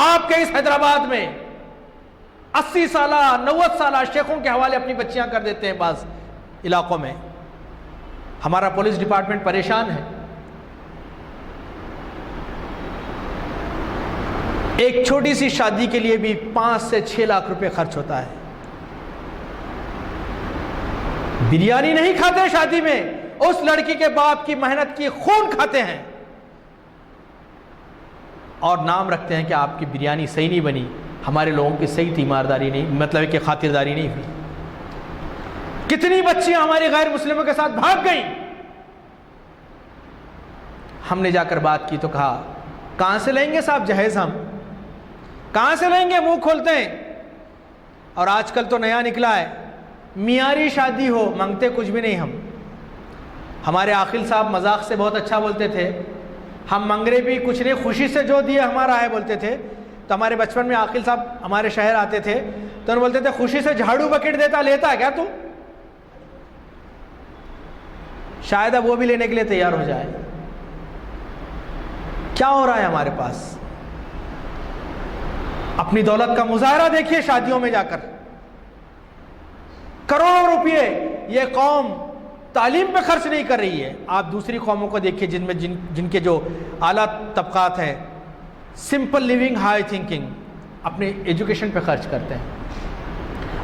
آپ کے اس حیدرآباد میں، 80 سالہ 90 سالہ شیخوں کے حوالے اپنی بچیاں کر دیتے ہیں بعض علاقوں میں۔ ہمارا پولیس ڈپارٹمنٹ پریشان ہے۔ ایک چھوٹی سی شادی کے لیے بھی 5 سے 6 لاکھ روپے خرچ ہوتا ہے۔ بریانی نہیں کھاتے شادی میں، اس لڑکی کے باپ کی محنت کی خون کھاتے ہیں اور نام رکھتے ہیں کہ آپ کی بریانی صحیح نہیں بنی، ہمارے لوگوں کی صحیح تیمارداری نہیں، مطلب کہ خاطرداری نہیں ہوئی۔ کتنی بچیاں ہماری غیر مسلموں کے ساتھ بھاگ گئیں۔ ہم نے جا کر بات کی تو کہا کہاں سے لیں گے صاحب جہیز؟ ہم کہاں سے لیں گے؟ منہ کھولتے ہیں۔ اور آج کل تو نیا نکلا ہے، معیاری شادی ہو، مانگتے کچھ بھی نہیں ہم۔ ہمارے عاقل صاحب مذاق سے بہت اچھا بولتے تھے، ہم منگرے بھی کچھ نہیں، خوشی سے جو دیا ہمارا ہے بولتے تھے۔ تو ہمارے بچپن میں عاقل صاحب ہمارے شہر آتے تھے تو انہوں بولتے تھے خوشی سے جھاڑو بکٹ دیتا لیتا ہے کیا تو؟ شاید اب وہ بھی لینے کے لیے تیار ہو جائے۔ کیا ہو رہا ہے ہمارے پاس؟ اپنی دولت کا مظاہرہ دیکھیے شادیوں میں جا کر، کروڑوں روپئے یہ قوم تعلیم پہ خرچ نہیں کر رہی ہے۔ آپ دوسری قوموں کو دیکھیے جن میں جن کے جو اعلیٰ طبقات ہیں، سمپل لیونگ ہائی تھنکنگ، اپنے ایجوکیشن پہ خرچ کرتے ہیں،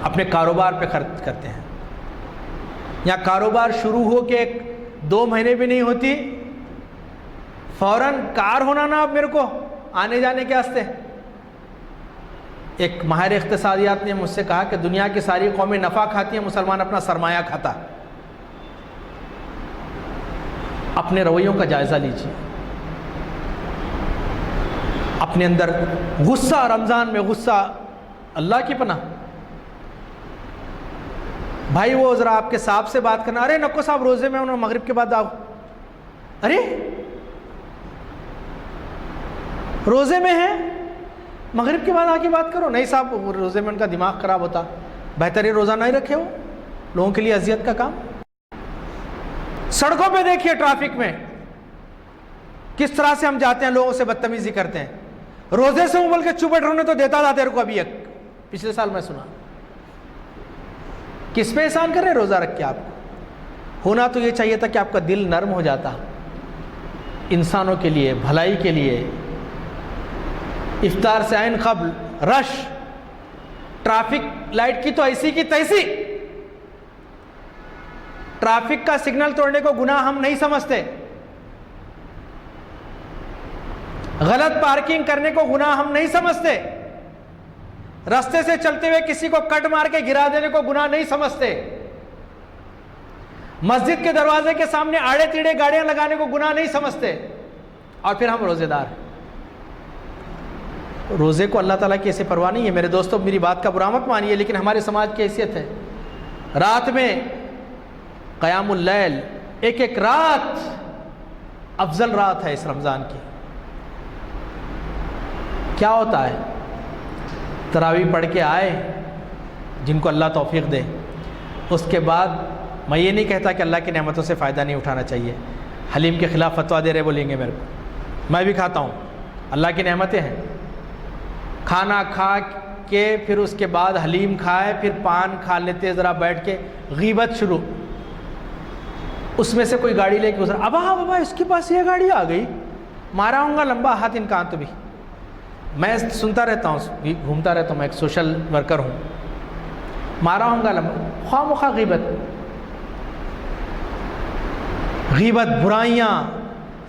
اپنے کاروبار پہ خرچ کرتے ہیں۔ یا کاروبار شروع ہو کے 2 مہینے بھی نہیں ہوتی، فوراً کار ہونا نا اب میرے کو آنے جانے کے واسطے۔ ایک ماہر اقتصادیات نے مجھ سے کہا کہ دنیا کی ساری قومیں نفع کھاتی ہیں، مسلمان اپنا سرمایہ کھاتا۔ اپنے رویوں کا جائزہ لیجیے، اپنے اندر غصہ، رمضان میں غصہ اللہ کی پناہ۔ بھائی وہ ذرا آپ کے صاحب سے بات کرنا، ارے نکو صاحب روزے میں انہوں مغرب کے بعد آؤ، ارے روزے میں ہیں مغرب کے بعد آ کے بات کرو، نہیں صاحب روزے میں ان کا دماغ خراب ہوتا، بہتر ہے روزہ نہیں رکھے ہو، لوگوں کے لیے اذیت کا کام۔ سڑکوں پہ دیکھیے ٹریفک میں کس طرح سے ہم جاتے ہیں، لوگوں سے بدتمیزی کرتے ہیں۔ روزے سے بول کے چوبٹ رونے تو دیتا تھا تیرے کو، ابھی ایک پچھلے سال میں سنا۔ کس پہ احسان کر رہے روزہ رکھ کے؟ آپ کو ہونا تو یہ چاہیے تھا کہ آپ کا دل نرم ہو جاتا انسانوں کے لیے، بھلائی کے لیے۔ افطار سے عین قبل رش، ٹریفک لائٹ کی تو ایسی کی تیسی۔ ٹریفک کا سگنل توڑنے کو گناہ ہم نہیں سمجھتے، غلط پارکنگ کرنے کو گناہ ہم نہیں سمجھتے، راستے سے چلتے ہوئے کسی کو کٹ مار کے گرا دینے کو گناہ نہیں سمجھتے، مسجد کے دروازے کے سامنے آڑے تیڑے گاڑیاں لگانے کو گناہ نہیں سمجھتے، اور پھر ہم روزے دار ہیں۔ روزے کو اللہ تعالیٰ کی ایسے پرواہ نہیں ہے میرے دوستوں، میری بات کا برا مت مانیے، لیکن ہمارے سماج کی حیثیت ہے۔ رات میں قیام اللیل، ایک ایک رات افضل رات ہے اس رمضان کی۔ کیا ہوتا ہے؟ تراویح پڑھ کے آئے، جن کو اللہ توفیق دے. اس کے بعد میں یہ نہیں کہتا کہ اللہ کی نعمتوں سے فائدہ نہیں اٹھانا چاہیے. حلیم کے خلاف فتویٰ دے رہے بولیں گے میرے کو, میں بھی کھاتا ہوں, اللہ کی نعمتیں ہیں. کھانا کھا کے پھر اس کے بعد حلیم کھائے, پھر پان کھا لیتے ذرا بیٹھ کے, غیبت شروع. اس میں سے کوئی گاڑی لے کے گزرا, ابا اس کے پاس یہ گاڑی آ گئی, مارا ہوں گا لمبا ہاتھ ان کا تو بھی. میں سنتا رہتا ہوں, گھومتا رہتا ہوں, میں ایک سوشل ورکر ہوں. مارا ہوں گا لمبا, خواہ مخواہ غیبت, برائیاں,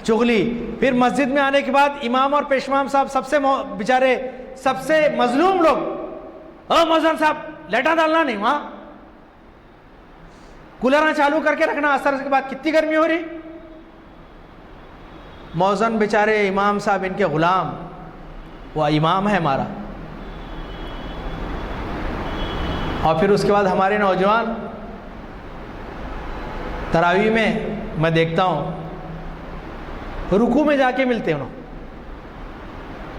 چغلی. پھر مسجد میں آنے کے بعد امام اور پیشوام صاحب سب سے بیچارے سب سے مظلوم لوگ, موذن صاحب لیٹا ڈالنا نہیں وہاں, کولراں چالو کر کے رکھنا, اثر کے بعد کتنی گرمی ہو رہی. موذن بیچارے امام صاحب ان کے غلام, وہ امام ہے ہمارا. اور پھر اس کے بعد ہمارے نوجوان تراویح میں دیکھتا ہوں رکوع میں جا کے ملتے ہیں,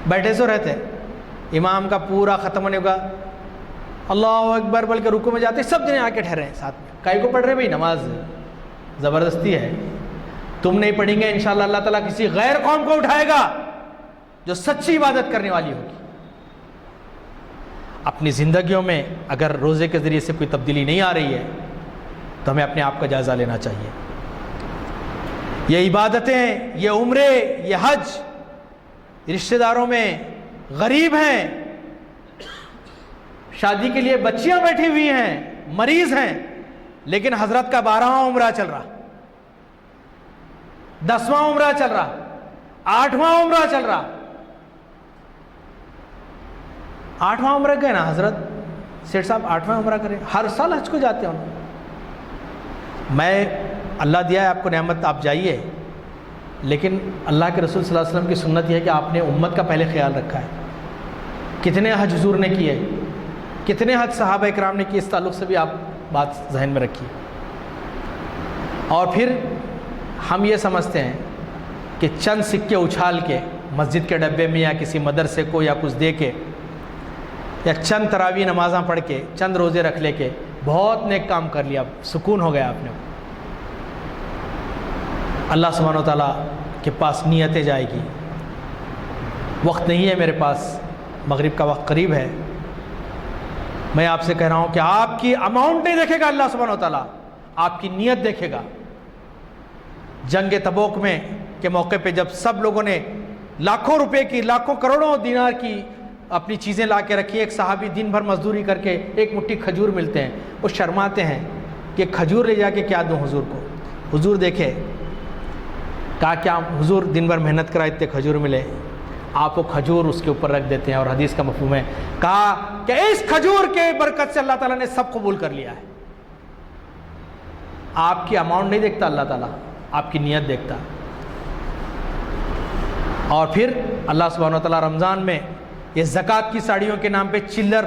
بیٹھے سو رہتے, امام کا پورا ختم ہونے کا اللہ اکبر بول کے رکوع میں جاتے, سب جنے آ کے ٹھہرے ہیں ساتھ میں. کائی کو پڑھ رہے بھائی, نماز زبردستی ہے. تم نہیں پڑھیں گے انشاءاللہ اللہ تعالیٰ کسی غیر قوم کو اٹھائے گا جو سچی عبادت کرنے والی ہوگی. اپنی زندگیوں میں اگر روزے کے ذریعے سے کوئی تبدیلی نہیں آ رہی ہے تو ہمیں اپنے آپ کا جائزہ لینا چاہیے. یہ عبادتیں, یہ عمرے, یہ حج, رشتہ داروں میں غریب ہیں, شادی کے لیے بچیاں بیٹھی ہوئی ہیں, مریض ہیں, لیکن حضرت کا 12واں عمرہ چل رہا, 10واں عمرہ چل رہا, 8واں عمرہ چل رہا. 8واں عمرہ گئے نا حضرت سیٹھ صاحب, 8واں عمرہ کریں, ہر سال حج کو جاتے ہیں. میں اللہ دیا ہے آپ کو نعمت, آپ جائیے, لیکن اللہ کے رسول صلی اللہ علیہ وسلم کی سنت یہ ہے کہ آپ نے امت کا پہلے خیال رکھا ہے. کتنے حج حضور نے کیے, کتنے حج صحابہ اکرام نے کیے, اس تعلق سے بھی آپ بات ذہن میں رکھیے. اور پھر ہم یہ سمجھتے ہیں کہ چند سکے اچھال کے مسجد کے ڈبے میں یا کسی مدرسے کو یا کچھ دے کے یا چند تراویح نمازاں پڑھ کے چند روزے رکھ لے کے بہت نیک کام کر لیا, سکون ہو گیا آپ نے. اللہ سبحانہ و تعالیٰ کے پاس نیتیں جائے گی. وقت نہیں ہے میرے پاس, مغرب کا وقت قریب ہے. میں آپ سے کہہ رہا ہوں کہ آپ کی اماؤنٹ نہیں دیکھے گا اللہ سبحانہ و تعالیٰ, آپ کی نیت دیکھے گا. جنگ تبوک میں کے موقع پہ جب سب لوگوں نے لاکھوں روپے کی, لاکھوں کروڑوں دینار کی اپنی چیزیں لا کے رکھی, ایک صحابی دن بھر مزدوری کر کے ایک مٹھی کھجور ملتے ہیں, وہ شرماتے ہیں کہ کھجور لے جا کے کیا دوں حضور کو. حضور دیکھے, کہا کیا حضور دن بھر محنت کرا اتنے کھجور ملے, آپ وہ کھجور اس کے اوپر رکھ دیتے ہیں. اور حدیث کا مفہوم ہے, کہا کہ اس کھجور کے برکت سے اللہ تعالیٰ نے سب قبول کر لیا ہے. آپ کی اماؤنٹ نہیں دیکھتا اللہ تعالیٰ, آپ کی نیت دیکھتا. اور پھر اللہ سبحانہ و تعالیٰ رمضان میں یہ زکوٰۃ کی ساڑیوں کے نام پہ چلر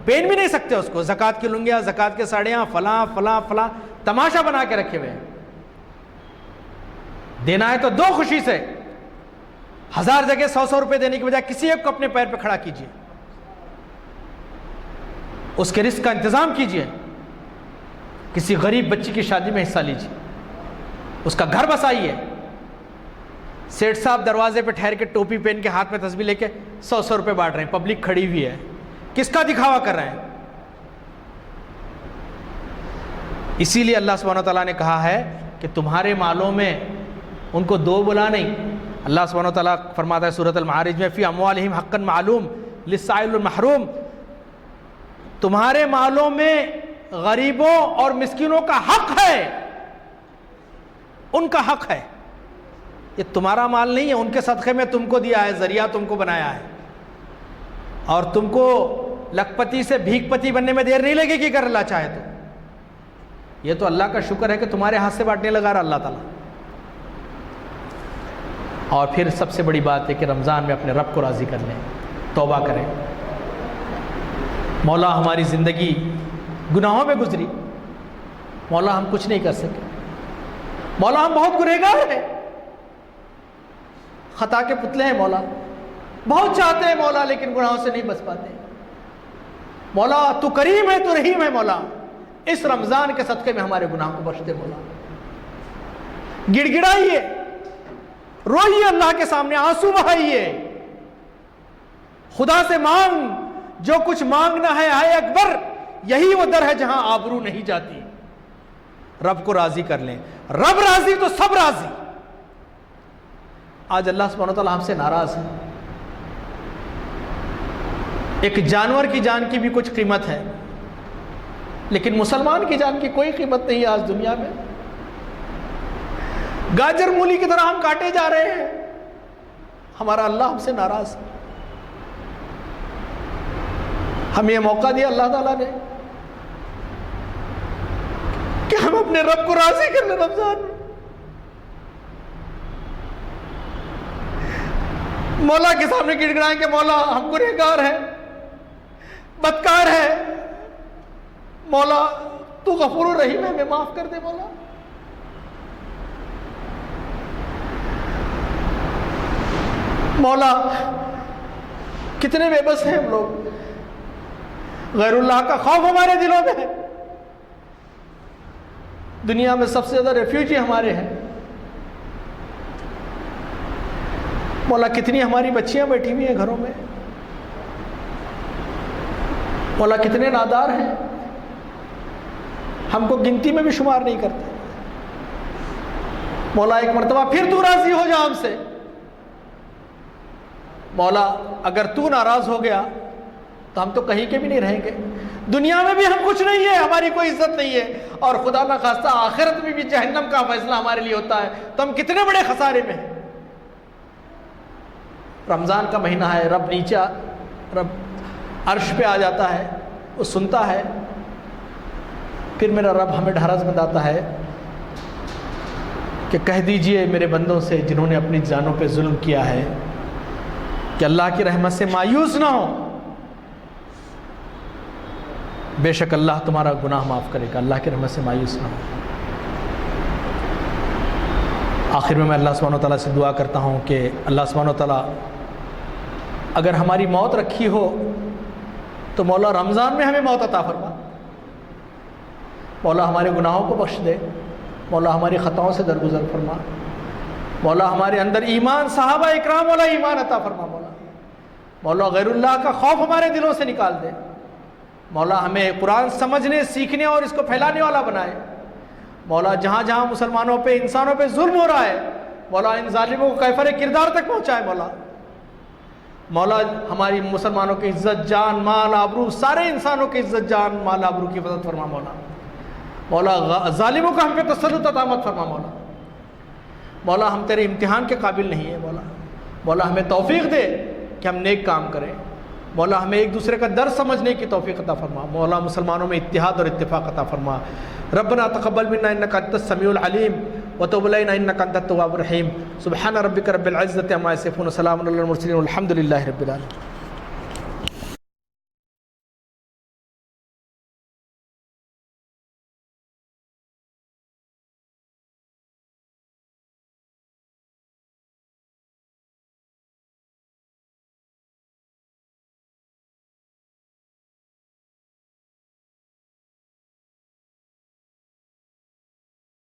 پہن بھی نہیں سکتے اس کو, زکوٰۃ کی لنگیاں, زکوٰۃ کے ساڑیاں, فلاں فلاں فلاں تماشا بنا کے رکھے ہوئے ہیں. دینا ہے تو دو خوشی سے, 1000 جگہ 100 روپے دینے کی بجائے کسی ایک کو اپنے پیر پہ کھڑا کیجیے, اس کے رزق کا انتظام کیجیے. کسی غریب بچی کی شادی میں حصہ لیجیے, اس کا گھر بسائیے. سیٹھ صاحب دروازے پہ ٹھہر کے ٹوپی پہن کے ہاتھ میں تسبیح لے کے 100 روپے بانٹ رہے ہیں, پبلک کھڑی ہوئی ہے, کس کا دکھاوا کر رہے ہیں؟ اسی لیے اللہ سبحانہ وتعالیٰ نے کہا ہے کہ تمہارے مالوں میں ان کو دو بلا نہیں. اللہ سبحانہ وتعالیٰ فرماتا ہے سورۃ المعارج میں, فی اموالہم حقا معلوم للسائل والمحروم, تمہارے مالوں میں غریبوں اور مسکینوں کا حق ہے, ان کا حق ہے. یہ تمہارا مال نہیں ہے, ان کے صدقے میں تم کو دیا ہے, ذریعہ تم کو بنایا ہے. اور تم کو لکھپتی سے بھیک پتی بننے میں دیر نہیں لگے گی اگر اللہ چاہے تو. یہ تو اللہ کا شکر ہے کہ تمہارے ہاتھ سے بانٹنے لگا رہا اللہ تعالیٰ. اور پھر سب سے بڑی بات ہے کہ رمضان میں اپنے رب کو راضی کر لیں, توبہ کریں. مولا ہماری زندگی گناہوں میں گزری, مولا ہم کچھ نہیں کر سکے, مولا ہم بہت گنہگار ہیں, خطا کے پتلے ہیں مولا, بہت چاہتے ہیں مولا لیکن گناہوں سے نہیں بچ پاتے. مولا تو کریم ہے، تو رحیم ہے مولا، اس رمضان کے صدقے میں ہمارے گناہ کو بخش دے مولا۔ گڑ گڑائیے، روئیے اللہ کے سامنے، آنسو بہائیے، خدا سے مانگ جو کچھ مانگنا ہے، اے اکبر یہی وہ در ہے جہاں آبرو نہیں جاتی۔ رب کو راضی کر لیں، رب راضی تو سب راضی۔ آج اللہ سبحانہ وتعالی ہم سے ناراض ہے۔ ایک جانور کی جان کی بھی کچھ قیمت ہے، لیکن مسلمان کی جان کی کوئی قیمت نہیں ہے آج دنیا میں۔ گاجر مولی کی طرح ہم کاٹے جا رہے ہیں، ہمارا اللہ ہم سے ناراض ہے۔ ہمیں یہ موقع دیا اللہ تعالیٰ نے کہ ہم اپنے رب کو راضی کر لیں رمضان میں۔ مولا کے سامنے گڑ گڑائیں کہ مولا ہم گنہگار ہیں، بدکار ہے، مولا تو غفور الرحیم ہے، ہمیں معاف کر دے مولا۔ مولا کتنے بے بس ہیں ہم لوگ، غیر اللہ کا خوف ہمارے دلوں میں ہے، دنیا میں سب سے زیادہ ریفیوجی ہمارے ہیں۔ مولا کتنی ہماری بچیاں بیٹھی ہوئی ہیں گھروں میں، مولا کتنے نادار ہیں، ہم کو گنتی میں بھی شمار نہیں کرتے۔ مولا ایک مرتبہ پھر تو راضی ہو جا ہم سے۔ مولا اگر تو ناراض ہو گیا تو ہم تو کہیں کے بھی نہیں رہیں گے، دنیا میں بھی ہم کچھ نہیں ہے، ہماری کوئی عزت نہیں ہے، اور خدا نہ خواستہ آخرت میں بھی جہنم کا فیصلہ ہمارے لیے ہوتا ہے، تو ہم کتنے بڑے خسارے میں ہیں۔ رمضان کا مہینہ ہے، رب عرش پہ آ جاتا ہے، وہ سنتا ہے، پھر میرا رب ہمیں ڈھارس بنداتا ہے کہ کہہ دیجئے میرے بندوں سے جنہوں نے اپنی جانوں پہ ظلم کیا ہے کہ اللہ کی رحمت سے مایوس نہ ہو، بے شک اللہ تمہارا گناہ معاف کرے گا، اللہ کی رحمت سے مایوس نہ ہو۔ آخر میں اللہ سبحانہ وتعالیٰ سے دعا کرتا ہوں کہ اللہ سبحانہ وتعالیٰ اگر ہماری موت رکھی ہو تو مولا رمضان میں ہمیں موت عطا فرما، مولا ہمارے گناہوں کو بخش دے، مولا ہماری خطاؤں سے درگزر فرما، مولا ہمارے اندر ایمان، صحابہ اکرام والا ایمان عطا فرما، مولا غیر اللہ کا خوف ہمارے دلوں سے نکال دے، مولا ہمیں قرآن سمجھنے، سیکھنے اور اس کو پھیلانے والا بنائے، مولا جہاں جہاں مسلمانوں پہ، انسانوں پہ ظلم ہو رہا ہے، مولا ان ظالموں کو کیفر کردار تک پہنچائے، مولا ہماری مسلمانوں کی عزت، جان، مال، آبرو، سارے انسانوں کی عزت، جان، مال، آبرو کی حفاظت فرما، مولا ظالموں کا ہم پہ تسلط عطا مت فرما، مولا ہم تیرے امتحان کے قابل نہیں ہیں، مولا ہمیں توفیق دے کہ ہم نیک کام کریں، مولا ہمیں ایک دوسرے کا درد سمجھنے کی توفیق عطا فرما، مولا مسلمانوں میں اتحاد اور اتفاق عطا فرما۔ ربنا تقبل منا انك انت السميع العليم وتب علينا انك انت التواب الرحيم۔ سبحان ربك رب العزة عما يصفون وسلام على المرسلين والحمد لله رب العالمين۔